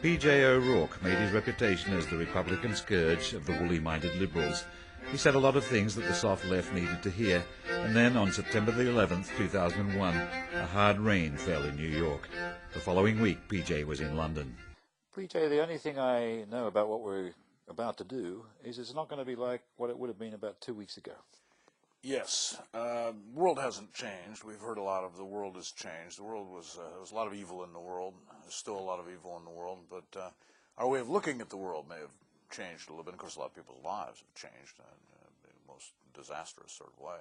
P.J. O'Rourke made his reputation as the Republican scourge of the woolly-minded Liberals. He said a lot of things that the soft left needed to hear, and then on September the 11th, 2001, a hard rain fell in New York. The following week, P.J. was in London. P.J., the only thing I know about what we're about to do is it's not going to be like what it would have been about 2 weeks ago. Yes, the world hasn't changed. We've heard a lot of the world has changed. The world was, there was a lot of evil in the world. There's still a lot of evil in the world, but our way of looking at the world may have changed a little bit. Of course, a lot of people's lives have changed in the most disastrous sort of way.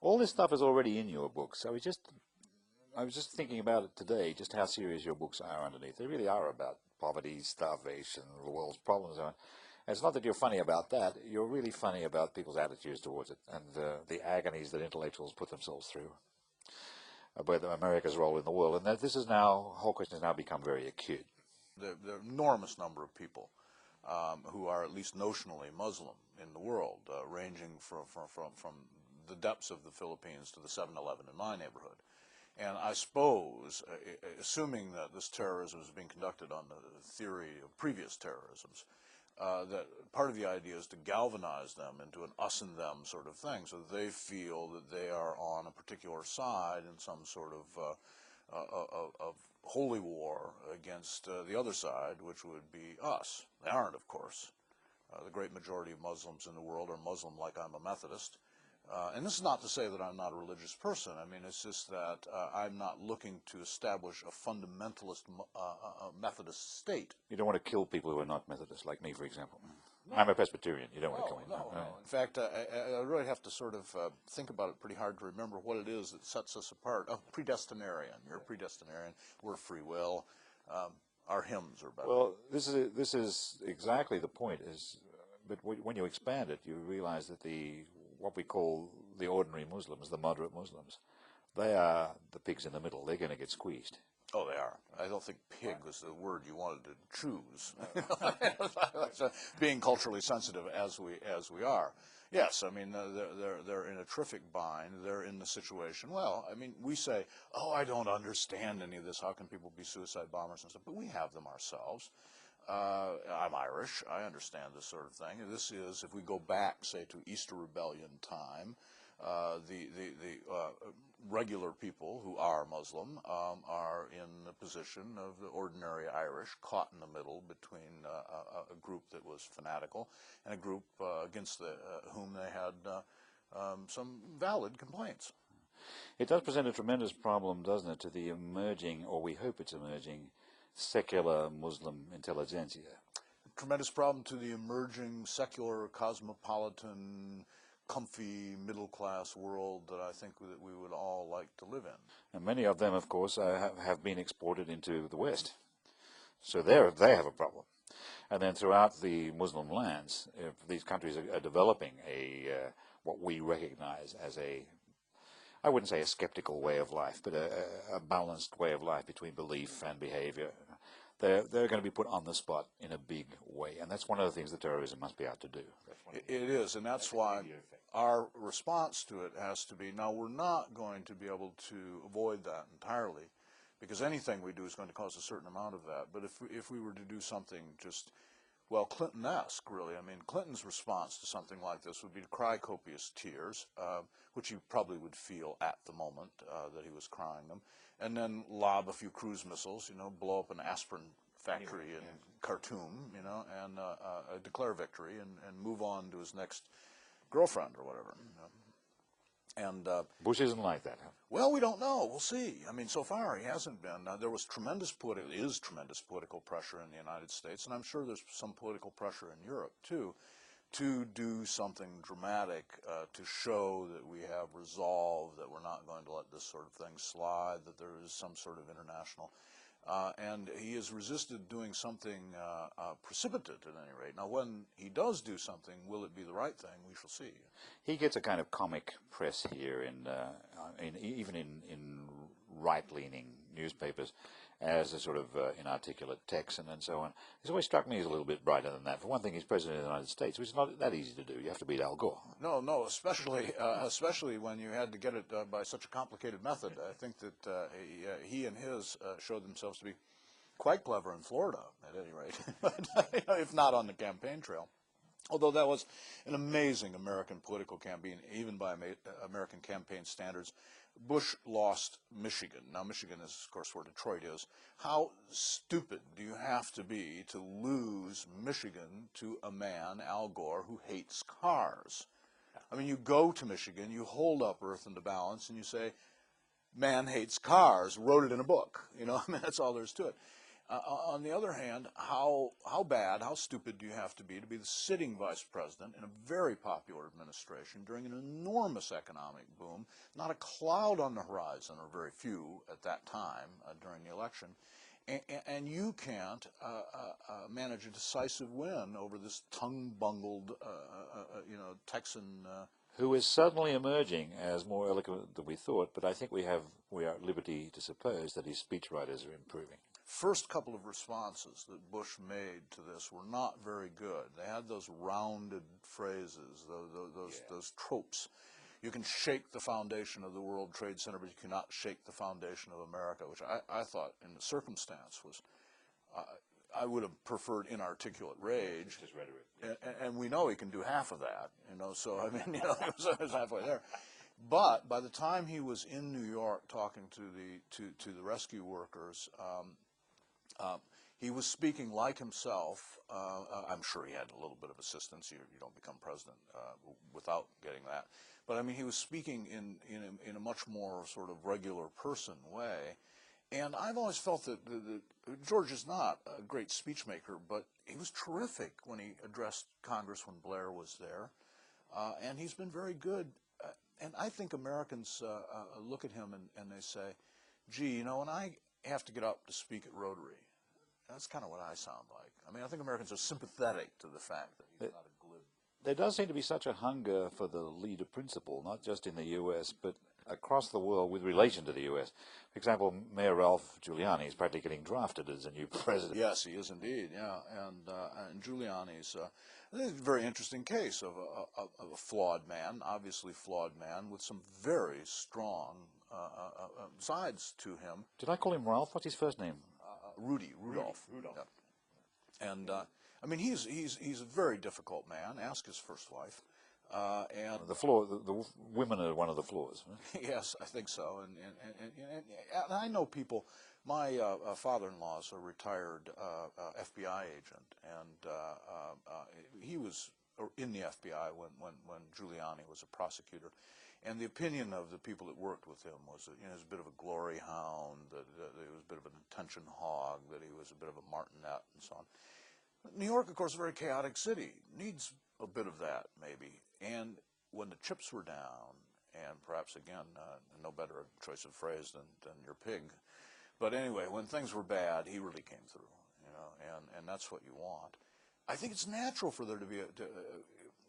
All this stuff is already in your books. I was just thinking about it today, just how serious your books are underneath. They really are about poverty, starvation, the world's problems. And it's not that you're funny about that. You're really funny about people's attitudes towards it and the agonies that intellectuals put themselves through about America's role in the world. And that this is now, the whole question has now become very acute. There are an enormous number of people who are at least notionally Muslim in the world, ranging from the depths of the Philippines to the 7-Eleven in my neighborhood. And I suppose, assuming that this terrorism is being conducted on the theory of previous terrorisms, that part of the idea is to galvanize them into an us and them sort of thing, so that they feel that they are on a particular side in some sort of holy war against the other side, which would be us. They aren't, of course. The great majority of Muslims in the world are Muslim like I'm a Methodist. And this is not to say that I'm not a religious person. I mean, it's just that I'm not looking to establish a fundamentalist Methodist state. You don't want to kill people who are not Methodist, like me, for example. No. I'm a Presbyterian. You don't want to kill me. No. In fact, I really have to sort of think about it pretty hard to remember what it is that sets us apart. Oh, predestinarian. You're a predestinarian. We're free will. Our hymns are better. Well, this is exactly the point. But when you expand it, you realize that what we call the ordinary Muslims, the moderate Muslims, they are the pigs in the middle. They're going to get squeezed. Oh, they are. I don't think pig was the word you wanted to choose. Being culturally sensitive as we are. Yes, I mean, they're in a terrific bind. They're in the situation. Well, I mean, we say, oh, I don't understand any of this. How can people be suicide bombers and stuff? But we have them ourselves. I'm Irish. I understand this sort of thing. This is, if we go back, say, to Easter Rebellion time, the regular people who are Muslim are in the position of the ordinary Irish, caught in the middle between a group that was fanatical and a group against whom they had some valid complaints. It does present a tremendous problem, doesn't it, to the emerging, or we hope it's emerging, secular Muslim intelligentsia. Tremendous problem to the emerging secular, cosmopolitan, comfy, middle-class world that I think that we would all like to live in. And many of them, of course, have been exported into the West. So they have a problem. And then throughout the Muslim lands, if these countries are developing what we recognize as I wouldn't say a skeptical way of life, but a balanced way of life between belief and behavior. They're going to be put on the spot in a big way, and that's one of the things that terrorism must be out to do. It is, and that's why our response to it has to be, now we're not going to be able to avoid that entirely, because anything we do is going to cause a certain amount of that, but if we were to do something just, well, Clinton-esque, really. I mean, Clinton's response to something like this would be to cry copious tears, which he probably would feel at the moment that he was crying them, and then lob a few cruise missiles, blow up an aspirin factory in Khartoum, and declare victory and move on to his next girlfriend or whatever. And Bush isn't like that, huh? Well, we don't know. We'll see. I mean, so far he hasn't been. There was tremendous political pressure in the United States, and I'm sure there's some political pressure in Europe too, to do something dramatic to show that we have resolve, that we're not going to let this sort of thing slide, that there is some sort of international. And he has resisted doing something precipitate at any rate. Now, when he does do something, will it be the right thing? We shall see. He gets a kind of comic press here, even in right-leaning newspapers, as a sort of inarticulate text and so on. He's always struck me as a little bit brighter than that. For one thing, he's president of the United States, which is not that easy to do. You have to beat Al Gore. No, especially when you had to get it by such a complicated method. I think that he and his showed themselves to be Quite clever in Florida, at any rate, but, if not on the campaign trail. Although that was an amazing American political campaign, even by American campaign standards. Bush lost Michigan. Now, Michigan is, of course, where Detroit is. How stupid do you have to be to lose Michigan to a man, Al Gore, who hates cars? I mean, you go to Michigan, you hold up Earth into balance, and you say, man hates cars, wrote it in a book. You know, I mean, that's all there is to it. On the other hand, how bad, how stupid do you have to be the sitting vice president in a very popular administration during an enormous economic boom, not a cloud on the horizon, or very few at that time during the election, and you can't manage a decisive win over this tongue-bungled, Texan. Who is suddenly emerging as more eloquent than we thought, but I think we are at liberty to suppose that his speechwriters are improving. First couple of responses that Bush made to this were not very good. They had those rounded phrases, those tropes. You can shake the foundation of the World Trade Center, but you cannot shake the foundation of America, which I thought in the circumstance was, I would have preferred inarticulate rage. Just rhetoric. And we know he can do half of that, so I mean, it was halfway there. But by the time he was in New York talking to the rescue workers, he was speaking like himself. I'm sure he had a little bit of assistance. You don't become president without getting that. But I mean, he was speaking in a much more sort of regular person way. And I've always felt that George is not a great speechmaker, but he was terrific when he addressed Congress when Blair was there. And he's been very good. And I think Americans look at him and they say, gee, when I have to get up to speak at Rotary, that's kind of what I sound like. I mean, I think Americans are sympathetic to the fact that he's not a glib. There does seem to be such a hunger for the leader principle, not just in the U.S., but across the world with relation to the U.S. For example, Mayor Ralph Giuliani is practically getting drafted as a new president. Yes, he is indeed, yeah. And Giuliani's I think it's a very interesting case of a flawed man, obviously flawed man, with some very strong sides to him. Did I call him Ralph? What's his first name? Rudolph. Yeah. And I mean, he's a very difficult man. Ask his first wife. And the women are one of the flaws. Right? Yes, I think so. And I know people. My father-in-law is a retired FBI agent, and he was in the FBI when Giuliani was a prosecutor. And the opinion of the people that worked with him was that he was a bit of a glory hound, that he was a bit of an attention hog, that he was a bit of a martinet, and so on. New York, of course, a very chaotic city, needs a bit of that, maybe. And when the chips were down, and perhaps, again, no better choice of phrase than your pig, but anyway, when things were bad, he really came through, and that's what you want. I think it's natural for there to be a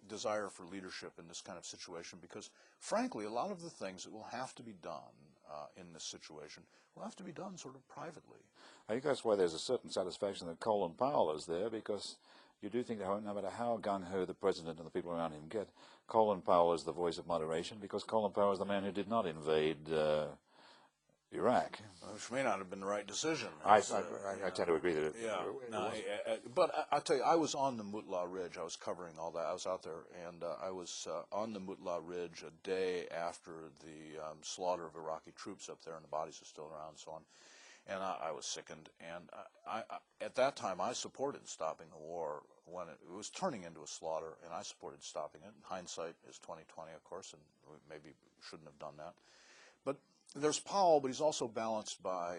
desire for leadership in this kind of situation because, frankly, a lot of the things that will have to be done in this situation will have to be done sort of privately. I think that's why there's a certain satisfaction that Colin Powell is there, because you do think that no matter how gung-ho the president and the people around him get, Colin Powell is the voice of moderation, because Colin Powell is the man who did not invade Iraq. Which may not have been the right decision. I tend to agree that it was. But I'll tell you, I was on the Mutlah Ridge. I was covering all that. I was out there, and I was on the Mutlah Ridge a day after the slaughter of Iraqi troops up there, and the bodies are still around and so on. And I was sickened. And at that time, I supported stopping the war when it was turning into a slaughter, and I supported stopping it. Hindsight is 20/20, of course, and we maybe shouldn't have done that. But there's Powell, but he's also balanced by,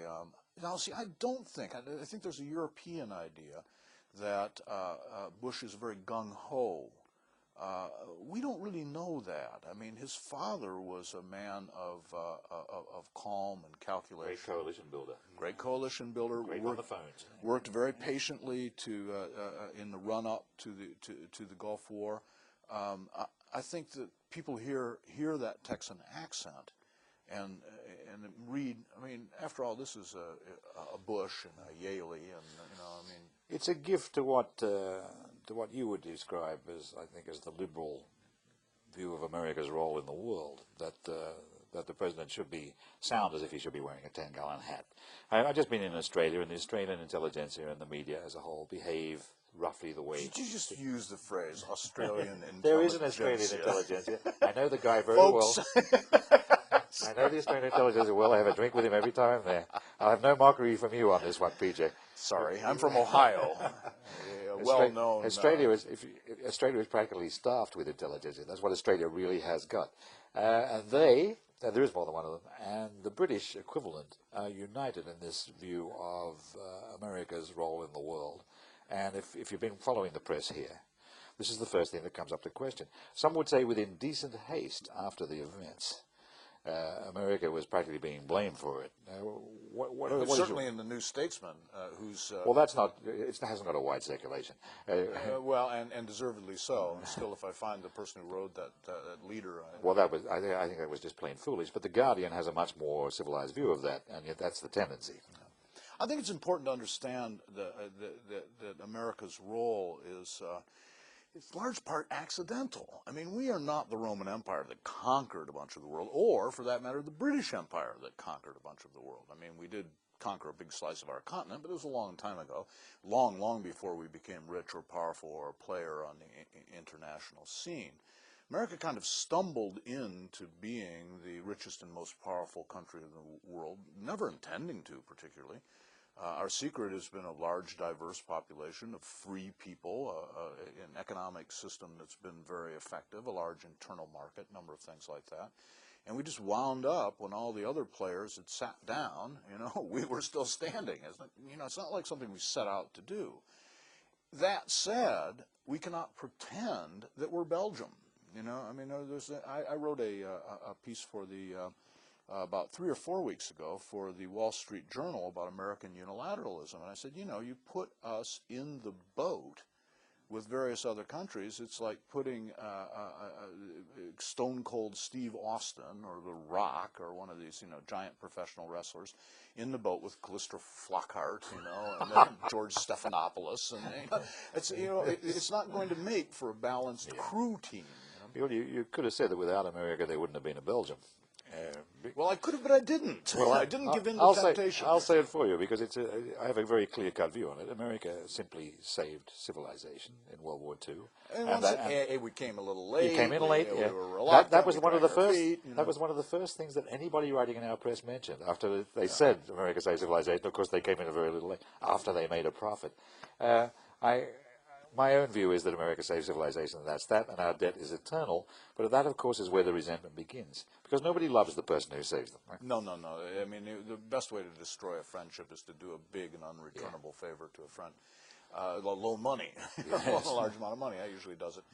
now see, I think there's a European idea that Bush is very gung-ho. We don't really know that. I mean, his father was a man of calm and calculation. Great coalition builder. Great coalition builder. Great on the phones. Worked very patiently in the run-up to the Gulf War. I think that people hear that Texan accent and read. I mean, after all, this is a Bush and a Yaley, and I mean, it's a gift to what you would describe as, I think, as the liberal view of America's role in the world. That that the president should sound as if he should be wearing a 10-gallon hat. I've just been in Australia, and the Australian intelligentsia and the media as a whole behave roughly the way... Did you just use the phrase Australian intelligentsia? There is an Australian intelligentsia. I know the guy very well. I know the Australian intelligence well. I have a drink with him every time I'm there. I'll have no mockery from you on this one, PJ. Sorry, I'm from Ohio. Well-known. Australia is practically staffed with intelligence. That's what Australia really has got. And there is more than one of them, and the British equivalent are united in this view of America's role in the world. And if you've been following the press here, this is the first thing that comes up to question. Some would say with indecent haste after the events. America was practically being blamed for it. Certainly in the New Statesman, who's... well, that's not... It hasn't got a wide circulation. well, and deservedly so. And still, if I find the person who wrote that leader... Well, I think that was just plain foolish. But The Guardian has a much more civilized view of that, and yet that's the tendency. I think it's important to understand that America's role is... it's large part accidental. I mean, we are not the Roman Empire that conquered a bunch of the world, or, for that matter, the British Empire that conquered a bunch of the world. I mean, we did conquer a big slice of our continent, but it was a long time ago, long, long before we became rich or powerful or a player on the international scene. America kind of stumbled into being the richest and most powerful country in the world, never intending to particularly. Our secret has been a large, diverse population of free people, an economic system that's been very effective, a large internal market, a number of things like that. And we just wound up when all the other players had sat down, we were still standing. It's not like something we set out to do. That said, we cannot pretend that we're Belgium. I wrote a piece for the... about 3 or 4 weeks ago for the Wall Street Journal about American unilateralism. And I said, you put us in the boat with various other countries. It's like putting Stone Cold Steve Austin or The Rock or one of these, giant professional wrestlers in the boat with Callisto Flockhart, and then George Stephanopoulos. And it's not going to make for a balanced crew team. You could have said that without America there wouldn't have been a Belgium. Well, I could have, but I didn't. Well, I didn't give in to temptation. I'll say it for you, because I have a very clear-cut view on it. America simply saved civilization in World War II. And we came a little late. You came in late. We Yeah. were reluctant. That was one of the first. Feet, That was one of the first things that anybody writing in our press mentioned after they said America saved civilization. Of course, they came in a very little late after they made a profit. My own view is that America saved civilization, and that's that, and our debt is eternal. But that, of course, is where the resentment begins, because nobody loves the person who saves them. Right? No. I mean, the best way to destroy a friendship is to do a big and unreturnable favor to a friend. Loan money, a large amount of money. That usually does it.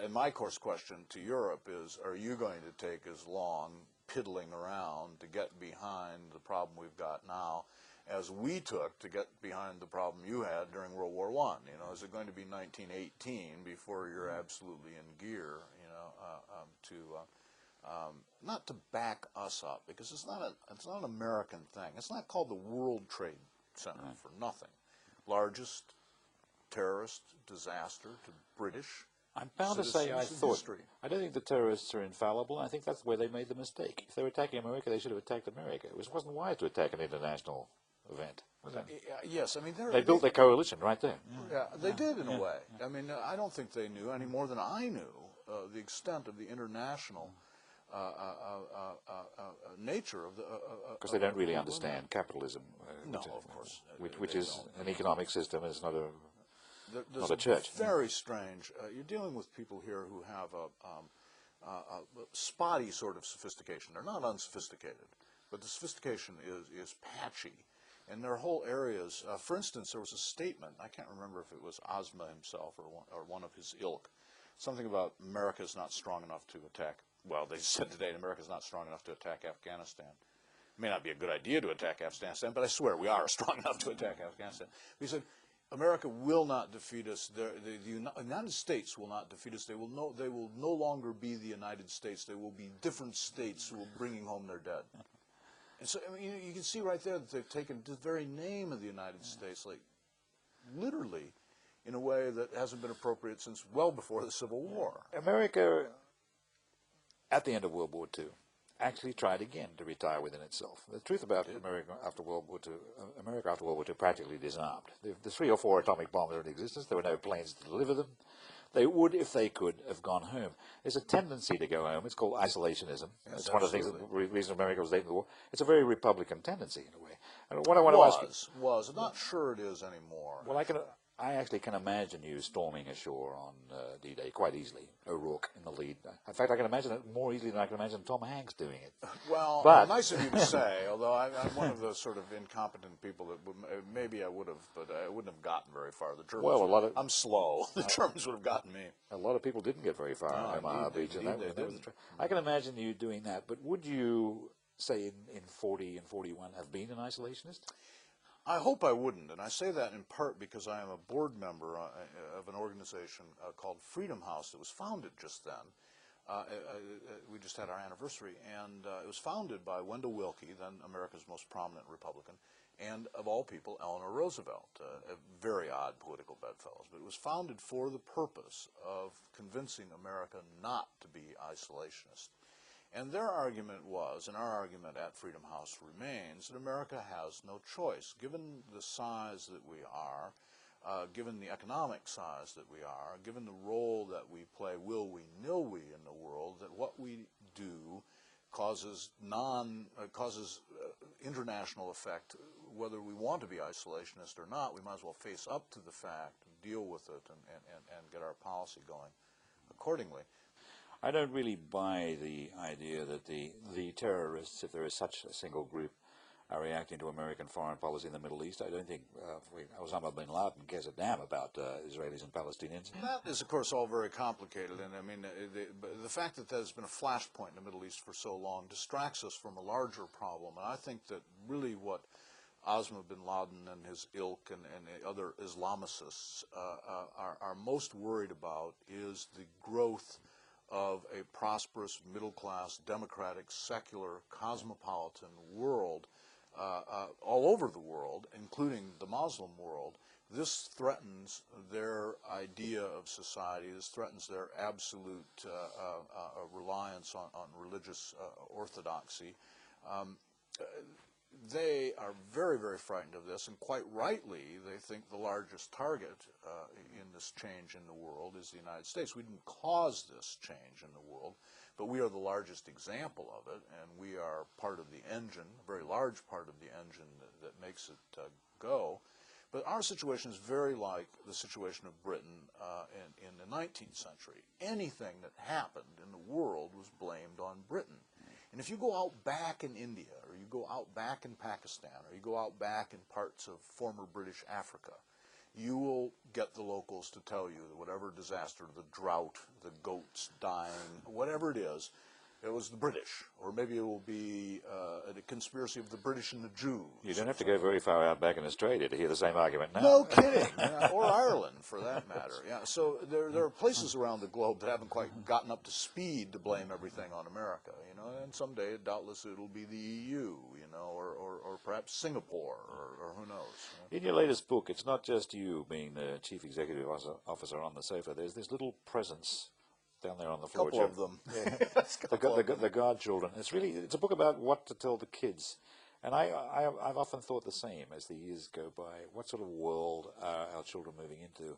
And my course question to Europe is: are you going to take as long piddling around to get behind the problem we've got now as we took to get behind the problem you had during World War I? Is it going to be 1918 before you're absolutely in gear, not to back us up, because it's not an American thing. It's not called the World Trade Center for nothing. Largest terrorist disaster to British. I'm bound to say I don't think the terrorists are infallible. I think that's where they made the mistake. If they were attacking America, they should have attacked America. It wasn't wise to attack an international event. Yes, I mean they built their coalition right there. Yeah, they did in a way. I mean, I don't think they knew any more than I knew the extent of the international nature of the. Because they don't really understand capitalism. No, of course. Which is an economic system. It's not a There's not a church. Very strange. You're dealing with people here who have a spotty sort of sophistication. They're not unsophisticated, but the sophistication is patchy. And there are whole areas. For instance, there was a statement, I can't remember if it was Ozma himself or one of his ilk, something about America's not strong enough to attack. Well, they said today America's not strong enough to attack Afghanistan. It may not be a good idea to attack Afghanistan, but I swear we are strong enough to attack Afghanistan. He said, America will not defeat us. The United States will not defeat us. They will no longer be the United States. They will be different states who will bringing home their dead. And so, I mean, you can see right there that they've taken the very name of the United States, like, literally, in a way that hasn't been appropriate since well before the Civil War. America at the end of World War II, actually tried again to retire within itself. The truth about America after World War II, America after World War II practically disarmed. The 3 or 4 atomic bombs are in existence. There were no planes to deliver them. They would, if they could, have gone home. There's a tendency to go home. It's called isolationism. Yes, it's one of the things absolutely. that the reason America was late in the war. It's a very Republican tendency in a way. And what I want to ask you, I'm not sure it is anymore. well, I actually can imagine you storming ashore on D-Day quite easily. O'Rourke in the lead. In fact, I can imagine it more easily than I can imagine Tom Hanks doing it. Well, but, nice of you to say, although I'm one of those sort of incompetent people that maybe I would have, but I wouldn't have gotten very far. The Germans, I'm slow. The Germans would have gotten me. A lot of people didn't get very far on Omaha Beach. I can imagine you doing that, but would you, say, in 40 and 41, have been an isolationist? I hope I wouldn't, and I say that in part because I am a board member of an organization called Freedom House that was founded just then. We just had our anniversary, and it was founded by Wendell Willkie, then America's most prominent Republican, and of all people, Eleanor Roosevelt, a very odd political bedfellows. But it was founded for the purpose of convincing America not to be isolationist. And their argument was, and our argument at Freedom House remains, that America has no choice. Given the size that we are, given the economic size that we are, given the role that we play, will we, nil we, in the world, that what we do causes international effect. Whether we want to be isolationist or not, we might as well face up to the fact, deal with it, and get our policy going accordingly. I don't really buy the idea that the terrorists, if there is such a single group, are reacting to American foreign policy in the Middle East. I don't think Osama bin Laden cares a damn about Israelis and Palestinians. That is, of course, all very complicated, and I mean, the fact that there's been a flashpoint in the Middle East for so long distracts us from a larger problem, and I think that really what Osama bin Laden and his ilk and other Islamicists are most worried about is the growth of a prosperous, middle-class, democratic, secular, cosmopolitan world all over the world, including the Muslim world. This threatens their idea of society. This threatens their absolute reliance on religious orthodoxy. They are very, very frightened of this, and quite rightly, they think the largest target in this change in the world is the United States. We didn't cause this change in the world, but we are the largest example of it, and we are part of the engine, a very large part of the engine that makes it go. But our situation is very like the situation of Britain in the 19th century. Anything that happened in the world was blamed on Britain. And if you go out back in India, or you go out back in Pakistan, or you go out back in parts of former British Africa, you will get the locals to tell you that whatever disaster, the drought, the goats dying, whatever it is, it was the British, or maybe it will be a conspiracy of the British and the Jews. You don't have to go very far out back in Australia to hear the same argument now. No kidding, or Ireland, for that matter. Yeah, so there are places around the globe that haven't quite gotten up to speed to blame everything on America, you know. And someday, doubtless, it'll be the EU, you know, or perhaps Singapore, or who knows. In your latest book, it's not just you being the chief executive officer on the sofa. There's this little presence down there on the floor. A couple of them. Yeah. the godchildren. It's a book about what to tell the kids. And I've often thought the same as the years go by. What sort of world are our children moving into?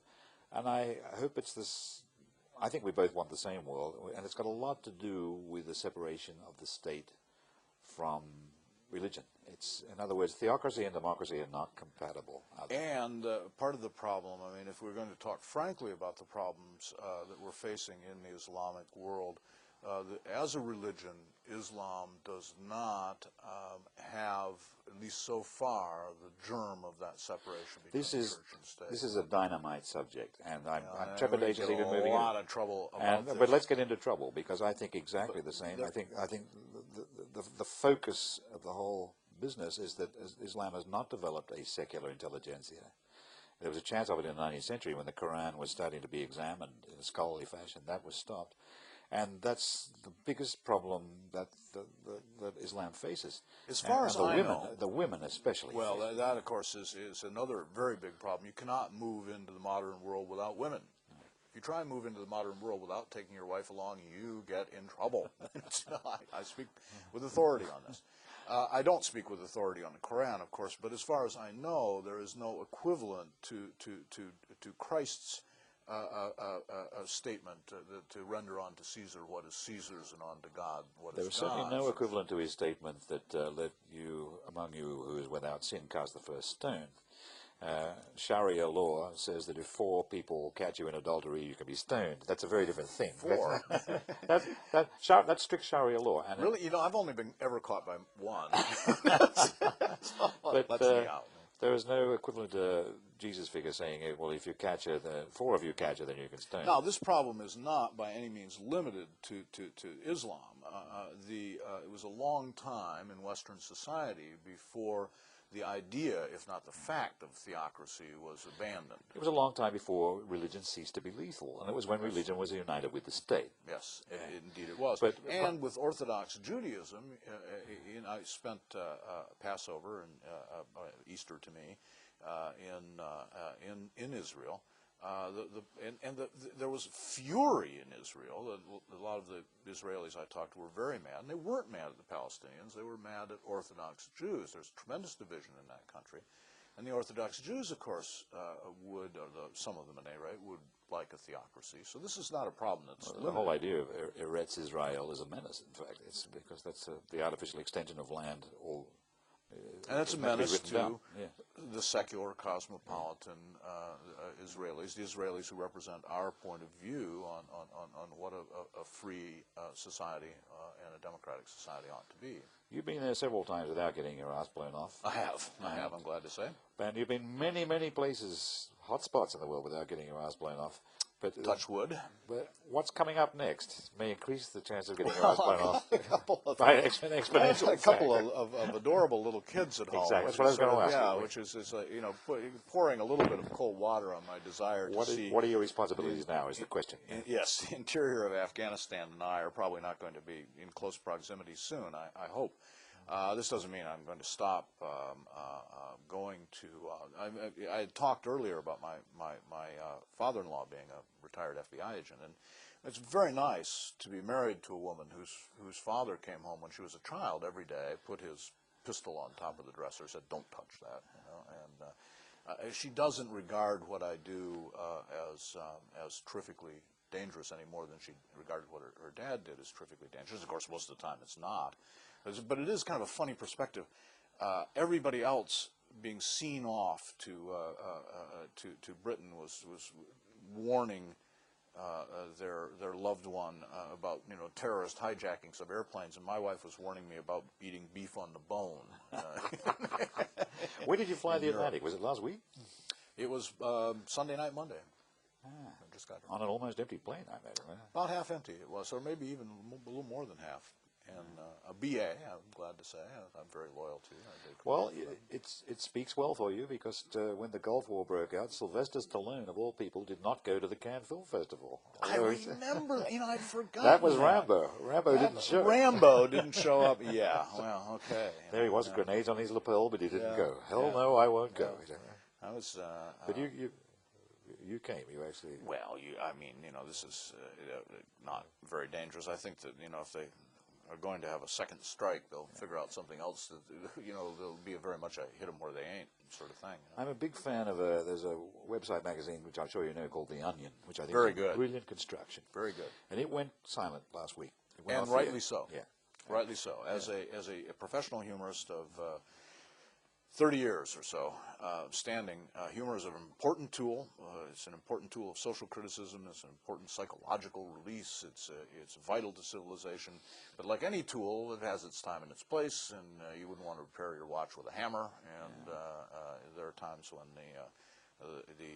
And I hope it's this. I think we both want the same world, and it's got a lot to do with the separation of the state from religion. It's, in other words, theocracy and democracy are not compatible. And part of the problem, I mean, if we're going to talk frankly about the problems that we're facing in the Islamic world, as a religion, Islam does not have, at least so far, the germ of that separation between church and state. This is a dynamite subject, and I'm trepidatious even moving in. A lot of trouble about this. But let's get into trouble, because I think exactly the same. I think the focus of the whole business is that Islam has not developed a secular intelligentsia. There was a chance of it in the 19th century when the Quran was starting to be examined in a scholarly fashion. That was stopped. And that's the biggest problem that Islam faces. As far as I know, the women especially. Well, that of course is another very big problem. You cannot move into the modern world without women. If you try and move into the modern world without taking your wife along, you get in trouble. I speak with authority on this. I don't speak with authority on the Quran, of course, but as far as I know, there is no equivalent to Christ's statement to render unto Caesar what is Caesar's and unto God what There is was certainly God's. no equivalent to his statement that let you among you who is without sin cast the first stone. Sharia law says that if 4 people catch you in adultery, you can be stoned. That's a very different thing. 4? That's strict Sharia law. And Really? You know, I've only been ever caught by 1. but Lets me out. there is no equivalent to Jesus' figure saying, well, if you catch her, 4 of you catch her, then you can stone. Now, this problem is not by any means limited to Islam. It was a long time in Western society before the idea, if not the fact, of theocracy was abandoned. It was a long time before religion ceased to be lethal, and it was when religion was united with the state. Yes, indeed it was. And with Orthodox Judaism, I spent Passover and Easter to me in Israel. There was fury in Israel. A lot of the Israelis I talked to were very mad, and they weren't mad at the Palestinians. They were mad at Orthodox Jews. There's tremendous division in that country, and the Orthodox Jews, of course, some of them at any rate, would like a theocracy. So this is not a problem that's the whole idea of Eretz Israel is a menace. In fact, it's because that's the artificial extension of land. And it's a menace to the secular, cosmopolitan Israelis, the Israelis who represent our point of view on what a free society and a democratic society ought to be. You've been there several times without getting your ass blown off. I have, I'm glad to say. And you've been many, many places, hot spots in the world without getting your ass blown off. But, touch wood. But what's coming up next may increase the chance of getting your eyes blown off by an exponential. A couple of adorable little kids at home. Exactly. That's what I was going to ask. Yeah, which is pouring a little bit of cold water on my desire to see. What are your responsibilities now? Is the question. Yes, the interior of Afghanistan and I are probably not going to be in close proximity soon. I hope. This doesn't mean I'm going to stop going to. I had talked earlier about my father-in-law being a retired FBI agent, and it's very nice to be married to a woman whose father came home when she was a child every day, put his pistol on top of the dresser, said, "Don't touch that," and she doesn't regard what I do as terrifically dangerous any more than she regarded what her dad did as terrifically dangerous. Of course, most of the time it's not. But it is kind of a funny perspective. Everybody else being seen off to Britain was warning their loved one about terrorist hijackings of airplanes, and my wife was warning me about eating beef on the bone. Where did you fly the Atlantic? Was it last week? It was Sunday night, Monday. I just got on an almost empty plane, I imagine. Right? About half empty it was, or maybe even a little more than half. And a BA, I'm glad to say, I'm very loyal to. Well, it speaks well for you, because when the Gulf War broke out, Sylvester Stallone, of all people, did not go to the Cannes Film Festival. I remember, I'd forgotten. That was Rambo. Rambo didn't show up. Yeah, well, okay. There he was, grenades on his lapel, but he didn't go. Hell no, I won't go. I was. But you came. You actually. Well, this is not very dangerous. I think that if they are going to have a second strike, they'll figure out something else that, there'll be very much a hit them where they ain't sort of thing. I'm a big fan of there's a website magazine, which I'm sure you know, called The Onion, which I think very is good. Brilliant construction. Very good. And it went silent last week. And rightly so. Yeah. Rightly so. As a professional humorist of 30 years or so, standing, humor is an important tool. It's an important tool of social criticism. It's an important psychological release. It's vital to civilization. But like any tool, it has its time and its place, and you wouldn't want to repair your watch with a hammer. And there are times when the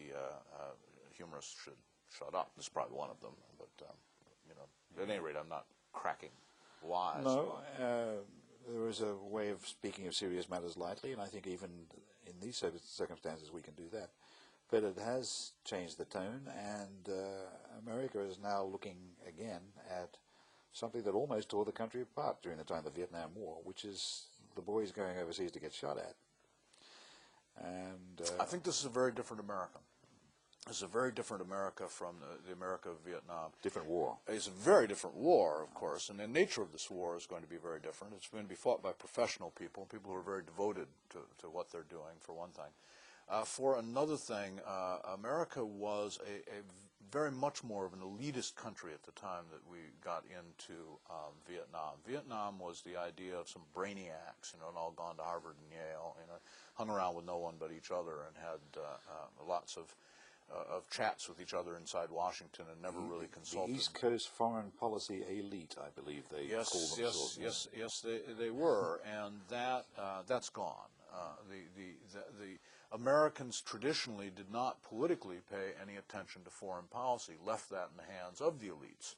humorist should shut up. This is probably one of them. But at any rate, I'm not cracking wise. No. There is a way of speaking of serious matters lightly, and I think even in these circumstances we can do that. But it has changed the tone, and America is now looking again at something that almost tore the country apart during the time of the Vietnam War, which is the boys going overseas to get shot at. And I think this is a very different America. It's a very different America from the America of Vietnam. Different war. It's a very different war, of course, and the nature of this war is going to be very different. It's going to be fought by professional people who are very devoted to what they're doing, for one thing. For another thing, America was a very much more of an elitist country at the time that we got into Vietnam. Vietnam was the idea of some brainiacs, and all gone to Harvard and Yale, hung around with no one but each other, and had lots of chats with each other inside Washington, and never really consulted. The East Coast foreign policy elite, I believe they call themselves. Yes, they were, and that's gone. The Americans traditionally did not politically pay any attention to foreign policy, left that in the hands of the elites,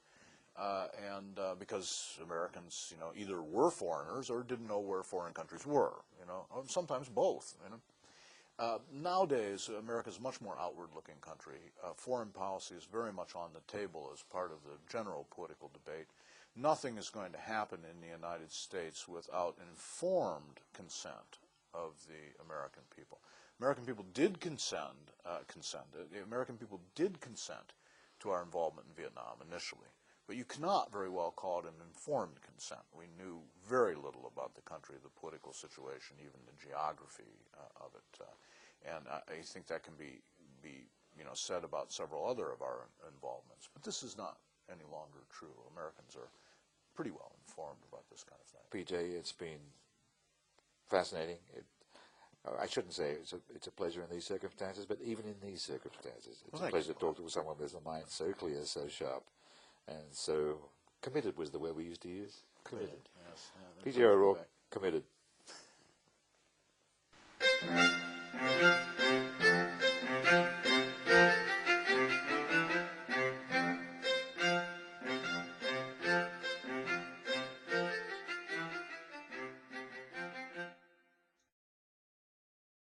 because Americans, either were foreigners or didn't know where foreign countries were, or sometimes both, Nowadays, America is a much more outward-looking country. Foreign policy is very much on the table as part of the general political debate. Nothing is going to happen in the United States without informed consent of the American people. American people did the American people did consent to our involvement in Vietnam initially, but you cannot very well call it an informed consent. We knew very little about the country, the political situation, even the geography of it, and I think that can be said about several other of our involvements. But this is not any longer true. Americans are pretty well informed about this kind of thing. PJ, it's been fascinating. I shouldn't say it's a pleasure in these circumstances, but even in these circumstances, it's a pleasure to talk to someone with a mind so clear, so sharp, and so committed was the word we used to use. Committed. Yes. PJ O'Rourke, committed.